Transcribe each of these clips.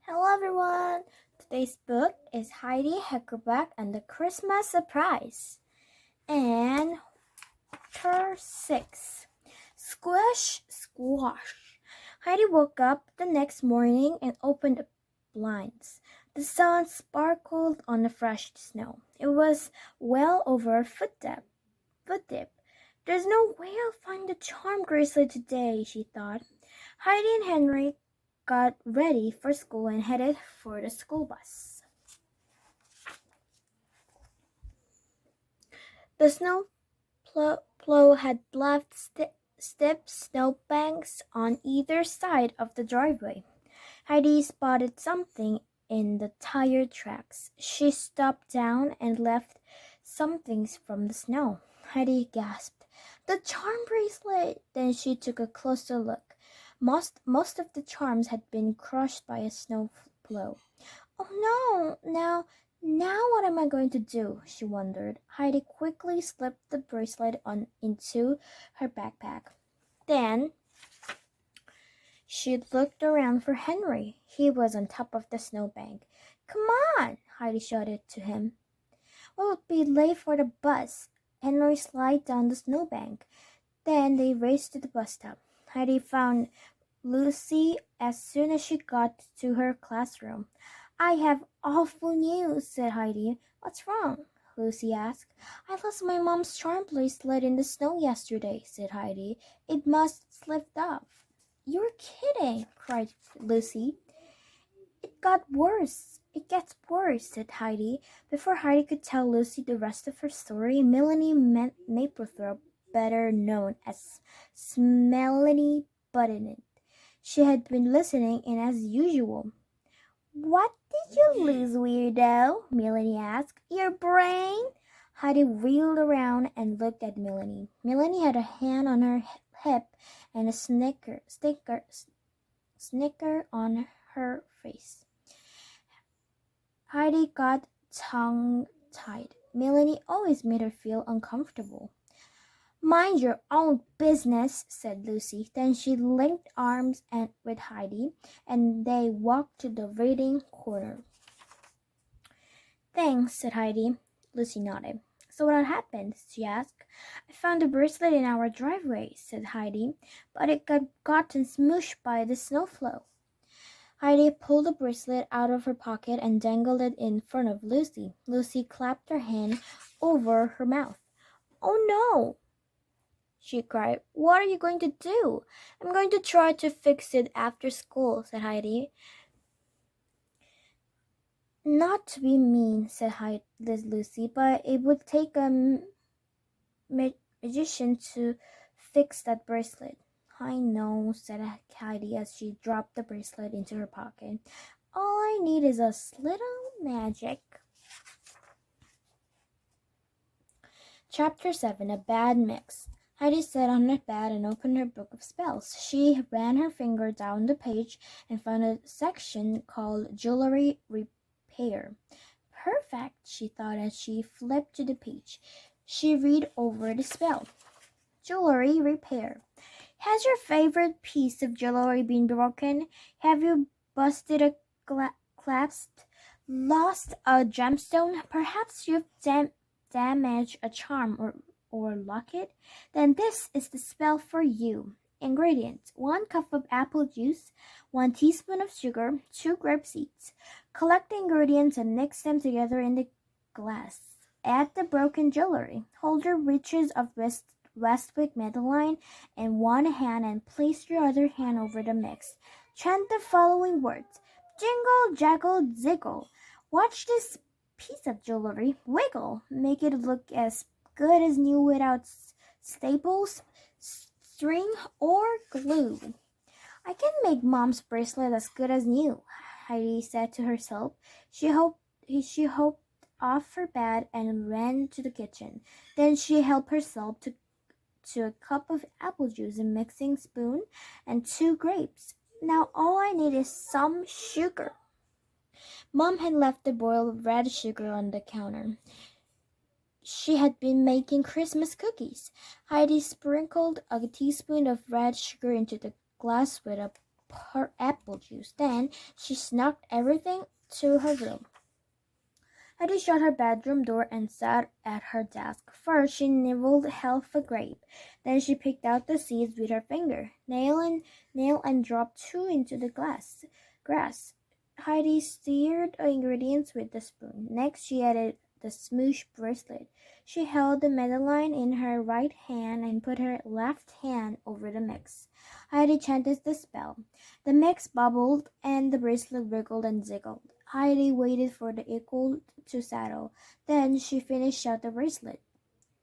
Hello everyone! Today's book is Heidi Heckelbeck and the Christmas Surprise. And Chapter 6 Squish, Squash. Heidi woke up the next morning and opened the blinds. The sun sparkled on the fresh snow. It was well over a foot deep. There's no way I'll find the charm bracelet today, she thought. Heidi and Henry got ready for school and headed for the school bus. The snow plow had left steep snowbanks on either side of the driveway. Heidi spotted something in the tire tracks. She stopped down and left some things from the snow. Heidi gasped, "The charm bracelet!" Then she took a closer look. Most of the charms had been crushed by a snow plow. Oh no! Now what am I going to do? She wondered. Heidi quickly slipped the bracelet on into her backpack. Then she looked around for Henry. He was on top of the snowbank. "Come on!" Heidi shouted to him. "We'll be late for the bus." Henry slid down the snowbank. Then they raced to the bus stop. Heidi found Lucy as soon as she got to her classroom. "I have awful news," said Heidi. "What's wrong?" Lucy asked. "I lost my mom's charm bracelet in the snow yesterday," said Heidi. "It must have slipped off." "You're kidding," cried Lucy. It gets worse," said Heidi. Before Heidi could tell Lucy the rest of her story, Melanie Maplethorpe, better known as Smelanie Buttonit. She had been listening in as usual. "What did you lose, weirdo?" Melanie asked. "Your brain?" Heidi wheeled around and looked at Melanie. Melanie had a hand on her hip and a snicker on her face. Heidi got tongue-tied. Melanie always made her feel uncomfortable. "Mind your own business," said Lucy. Then she linked arms with Heidi, and they walked to the reading corner. "Thanks," said Heidi. Lucy nodded. "So what happened?" she asked. "I found the bracelet in our driveway," said Heidi, "but it got gotten smooshed by the snowflow." Heidi pulled the bracelet out of her pocket and dangled it in front of Lucy. Lucy clapped her hand over her mouth. "Oh no!" she cried. "What are you going to do?" "I'm going to try to fix it after school," said Heidi. "Not to be mean," said Lucy, "but it would take a magician to fix that bracelet." "I know," said Heidi as she dropped the bracelet into her pocket. "All I need is a little magic." Chapter 7 A Bad Mix. Heidi sat on her bed and opened her book of spells. She ran her finger down the page and found a section called Jewelry Repair. "Perfect," she thought as she flipped to the page. She read over the spell. Jewelry Repair. Has your favorite piece of jewelry been broken? Have you busted a clasp? Lost a gemstone? Perhaps you've damaged a charm or locket? Then this is the spell for you. Ingredients: 1 cup of apple juice, 1 teaspoon of sugar, 2 grape seeds. Collect the ingredients and mix them together in the glass. Add the broken jewelry. Hold your breeches of Westwick medallion in one hand and place your other hand over the mix. Chant the following words: jingle, jaggle, ziggle. Watch this piece of jewelry wiggle. Make it look as good as new without staples, string, or glue. I can make Mom's bracelet as good as new, Heidi said to herself. She hopped off her bed and ran to the kitchen. Then she helped herself to a cup of apple juice, a mixing spoon, and 2 grapes. Now all I need is some sugar. Mom had left the boiled red sugar on the counter. She had been making Christmas cookies. Heidi sprinkled a teaspoon of red sugar into the glass with a her apple juice. Then she snuck everything to her room. Heidi shut her bedroom door and sat at her desk. First, she nibbled half a grape. Then she picked out the seeds with her finger, nail and dropped two into the grass. Heidi stirred the ingredients with the spoon. Next, she added the smoosh bracelet. She held the medallion in her right hand and put her left hand over the mix. Heidi chanted the spell. The mix bubbled and the bracelet wriggled and ziggled. Heidi waited for the echo to settle. Then she finished out the bracelet.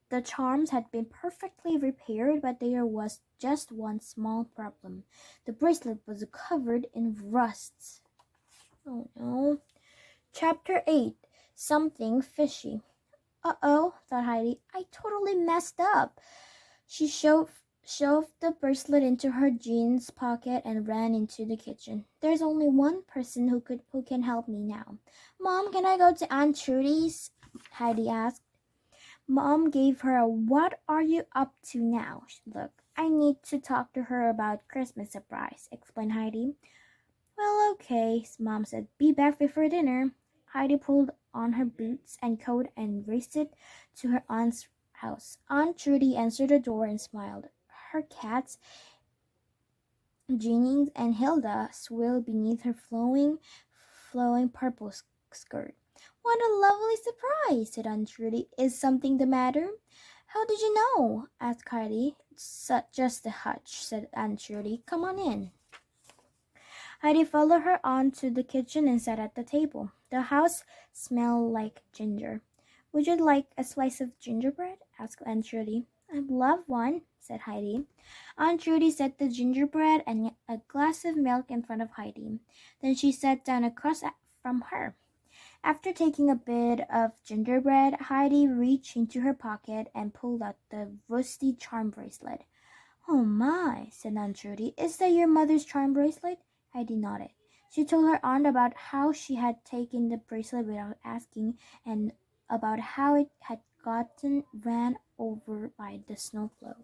The charms had been perfectly repaired, but there was just one small problem. The bracelet was covered in rust. Oh no. Chapter 8. Something Fishy. Uh-oh, thought Heidi. I totally messed up. She shoved the bracelet into her jeans pocket and ran into the kitchen. There's only one person who can help me now. Mom, can I go to Aunt Trudy's? Heidi asked. Mom gave her a "What are you up to now" look. I need to talk to her about Christmas surprise, explained Heidi. Well, okay, Mom said. Be back before dinner. Heidi pulled on her boots and coat and raced to her aunt's house. Aunt Trudy answered the door and smiled. Her cats, Jeannie and Hilda, swilled beneath her flowing purple skirt. What a lovely surprise, said Aunt Trudy. Is something the matter? How did you know? Asked Heidi. Just a hunch, said Aunt Trudy. Come on in. Heidi followed her aunt to the kitchen and sat at the table. The house smelled like ginger. Would you like a slice of gingerbread? Asked Aunt Trudy. I'd love one, said Heidi. Aunt Trudy set the gingerbread and a glass of milk in front of Heidi. Then she sat down across from her. After taking a bit of gingerbread, Heidi reached into her pocket and pulled out the rusty charm bracelet. Oh my, said Aunt Trudy. Is that your mother's charm bracelet? Heidi nodded. She told her aunt about how she had taken the bracelet without asking and about how it had gotten ran over by the snowplow.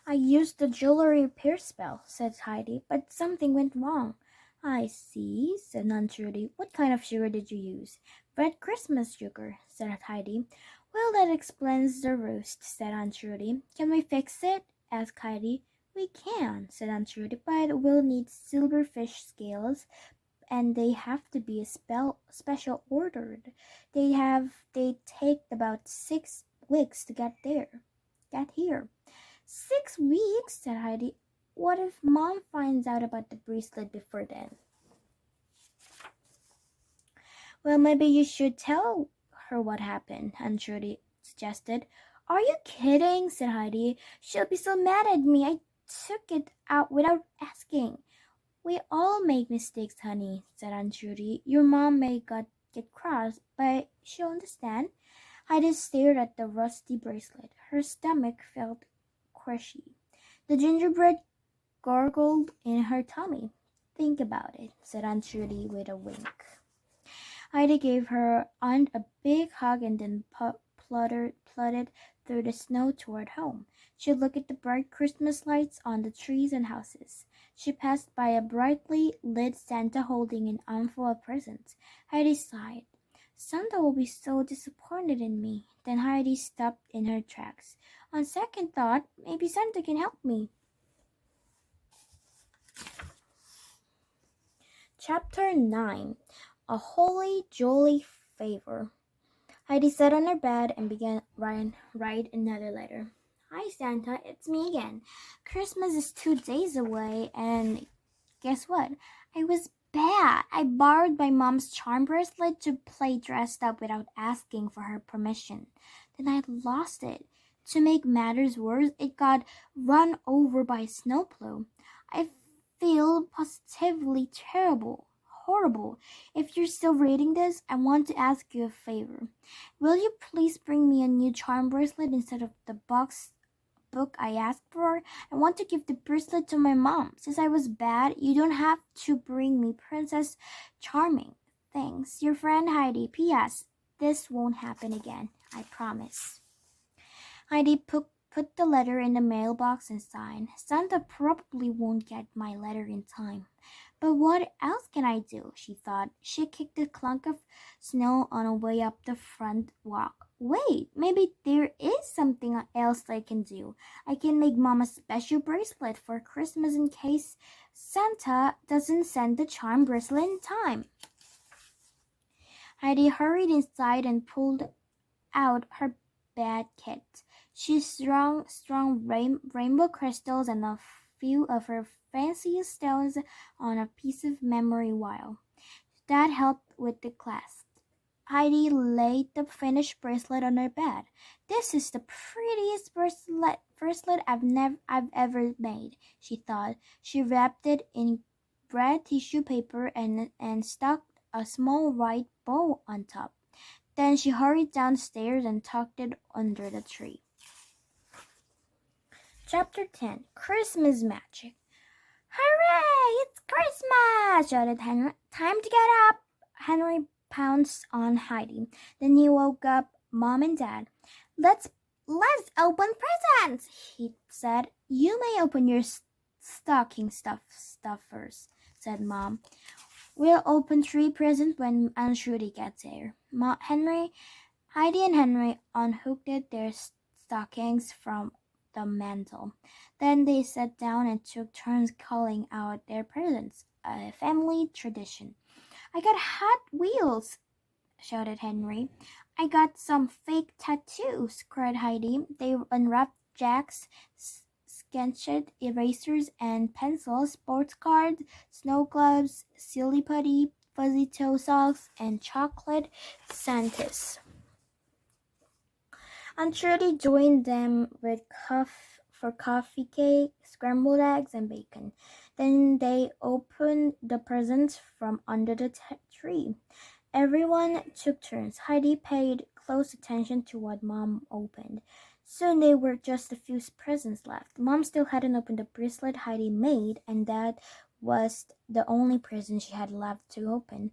I used the jewelry repair spell, said Heidi, but something went wrong. I see, said Aunt Trudy. What kind of sugar did you use? Red Christmas sugar, said Heidi. Well, that explains the roost, said Aunt Trudy. Can we fix it? Asked Heidi. We can, said Aunt Trudy, but we'll need silverfish scales, and they have to be special ordered. They take about 6 weeks to get here. 6 weeks, said Heidi. What if Mom finds out about the bracelet before then? Well, maybe you should tell her what happened, Aunt Trudy suggested. Are you kidding? Said Heidi. She'll be so mad at me. I took it out without asking. We all make mistakes, honey, said Aunt Trudy. Your mom may get cross, but she'll understand. Heidi stared at the rusty bracelet. Her stomach felt crushy. The gingerbread gurgled in her tummy. Think about it, said Aunt Trudy with a wink. Heidi gave her aunt a big hug and then plodded through the snow toward home. She looked at the bright Christmas lights on the trees and houses. She passed by a brightly lit Santa holding an armful of presents. Heidi sighed. Santa will be so disappointed in me. Then Heidi stopped in her tracks. On second thought, maybe Santa can help me. Chapter 9. A Holy Jolly Favor. Heidi sat on her bed and began write another letter. Hi Santa, it's me again. Christmas is 2 days away and guess what? I was bad. I borrowed my mom's charm bracelet to play dressed up without asking for her permission. Then I lost it. To make matters worse, it got run over by a snowplow. I feel positively horrible. If you're still reading this, I want to ask you a favor. Will you please bring me a new charm bracelet instead of the book I asked for? I want to give the bracelet to my mom. Since I was bad, you don't have to bring me Princess Charming. Thanks. Your friend Heidi. P.S. This won't happen again. I promise. Heidi put the letter in the mailbox and sign. Santa probably won't get my letter in time. But what else can I do? She thought. She kicked a clunk of snow on her way up the front walk. Wait, maybe there is something else I can do. I can make Mom a special bracelet for Christmas in case Santa doesn't send the charm bracelet in time. Heidi hurried inside and pulled out her bed kit. She strung rainbow crystals and a few of her fanciest stones on a piece of memory wire. That helped with the clasp. Heidi laid the finished bracelet on her bed. This is the prettiest bracelet I've ever made, she thought. She wrapped it in red tissue paper and stuck a small white bow on top. Then she hurried downstairs and tucked it under the tree. Chapter 10. Christmas Magic. Hooray! It's Christmas! Shouted Henry. Time to get up! Henry pounced on Heidi. Then he woke up Mom and Dad. Let's open presents, he said. You may open your stocking stuffers, said Mom. We'll open 3 presents when Aunt Judy gets here. Heidi and Henry unhooked their stockings from the mantle. Then they sat down and took turns calling out their presents, a family tradition. I got Hot Wheels, shouted Henry. I got some fake tattoos, cried Heidi. They unwrapped Jack's sketched erasers and pencils, sports cards, snow globes, silly putty, fuzzy toe socks, and chocolate Santas. Aunt Trudy joined them with coffee cake, scrambled eggs, and bacon. Then they opened the presents from under the tree. Everyone took turns. Heidi paid close attention to what Mom opened. Soon there were just a few presents left. Mom still hadn't opened the bracelet Heidi made, and that was the only present she had left to open.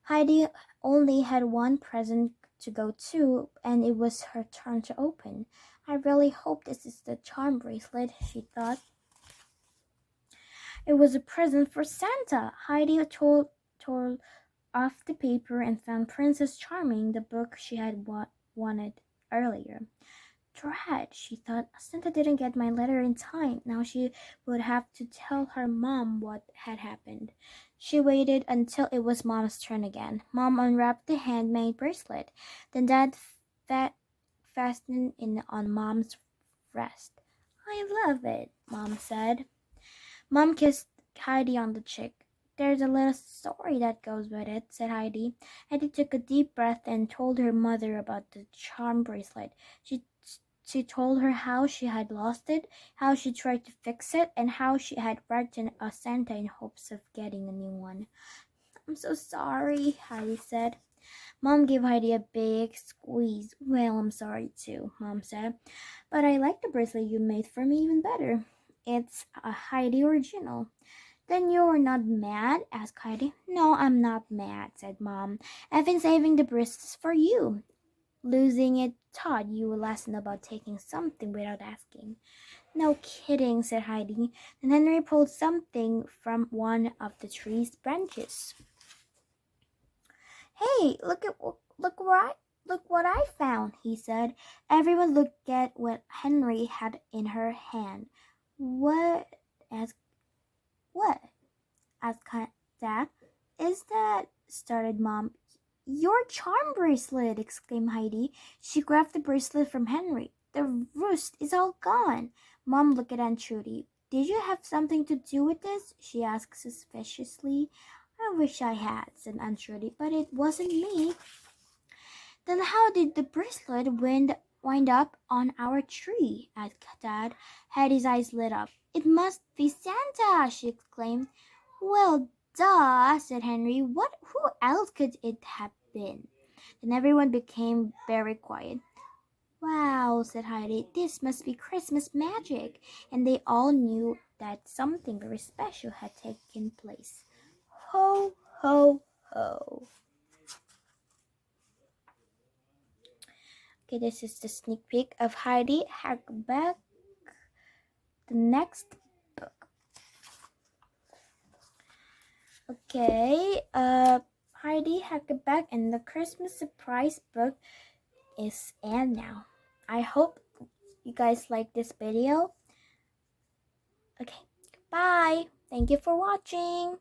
Heidi only had one present to go to, and it was her turn to open. I really hope this is the charm bracelet, she thought. It was a present for Santa. Heidi tore off the paper and found Princess Charming, the book she had wanted earlier. Drat, she thought. Santa didn't get my letter in time. Now she would have to tell her mom what had happened. She waited until it was Mom's turn again. Mom unwrapped the handmade bracelet. Then Dad fastened it on Mom's wrist. I love it, Mom said. Mom kissed Heidi on the cheek. There's a little story that goes with it, said Heidi. Heidi took a deep breath and told her mother about the charm bracelet. She told her how she had lost it, how she tried to fix it, and how she had written a Santa in hopes of getting a new one. I'm so sorry, Heidi said. Mom gave Heidi a big squeeze. Well, I'm sorry too, Mom said. But I like the bracelet you made for me even better. It's a Heidi original. Then you're not mad? Asked Heidi. No, I'm not mad, said Mom. I've been saving the bracelets for you. Losing it taught you a lesson about taking something without asking. No kidding, said Heidi. Then Henry pulled something from one of the tree's branches. Hey, look what I found, he said. Everyone looked at what Henry had in her hand. What? asked Dad. Is that? Started Mom. Your charm bracelet, exclaimed Heidi. She grabbed the bracelet from Henry. The roost is all gone. Mom looked at Aunt Trudy. Did you have something to do with this? She asked suspiciously. I wish I had, said Aunt Trudy, but it wasn't me. Then how did the bracelet wind up on our tree? Asked Dad. Heidi's eyes lit up. It must be Santa, she exclaimed. Well, duh, said Henry. Who else could it have been? Then everyone became very quiet. Wow, said Heidi, this must be Christmas magic. And they all knew that something very special had taken place. Ho, ho, ho. Okay, this is the sneak peek of Heidi Heckelbeck, the next book. Okay, Heidi Heckelbeck and the Christmas surprise book is end now. I hope you guys like this video. Okay, bye. Thank you for watching.